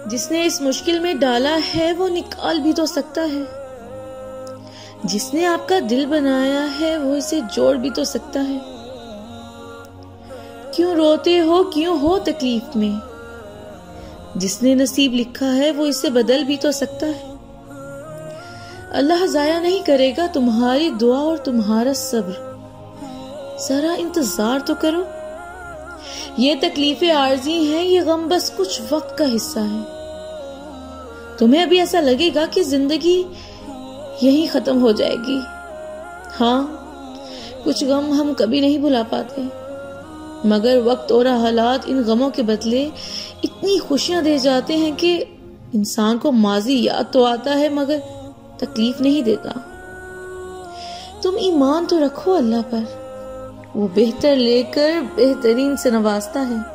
جس نے اس مشکل میں ڈالا ہے وہ نکال بھی تو سکتا ہے، جس نے آپ کا دل بنایا ہے وہ اسے جوڑ بھی تو سکتا ہے۔ کیوں روتے ہو، کیوں ہو تکلیف میں؟ جس نے نصیب لکھا ہے وہ اسے بدل بھی تو سکتا ہے۔ اللہ ضائع نہیں کرے گا تمہاری دعا اور تمہارا صبر، ذرا انتظار تو کرو۔ یہ تکلیفیں عارضی ہیں، یہ غم بس کچھ وقت کا حصہ ہے۔ تمہیں ابھی ایسا لگے گا کہ زندگی یہیں ختم ہو جائے گی۔ ہاں، کچھ غم ہم کبھی نہیں بھلا پاتے، مگر وقت اور حالات ان غموں کے بدلے اتنی خوشیاں دے جاتے ہیں کہ انسان کو ماضی یاد تو آتا ہے مگر تکلیف نہیں دیتا۔ تم ایمان تو رکھو اللہ پر، وہ بہتر لے کر بہترین سے نوازتا ہے۔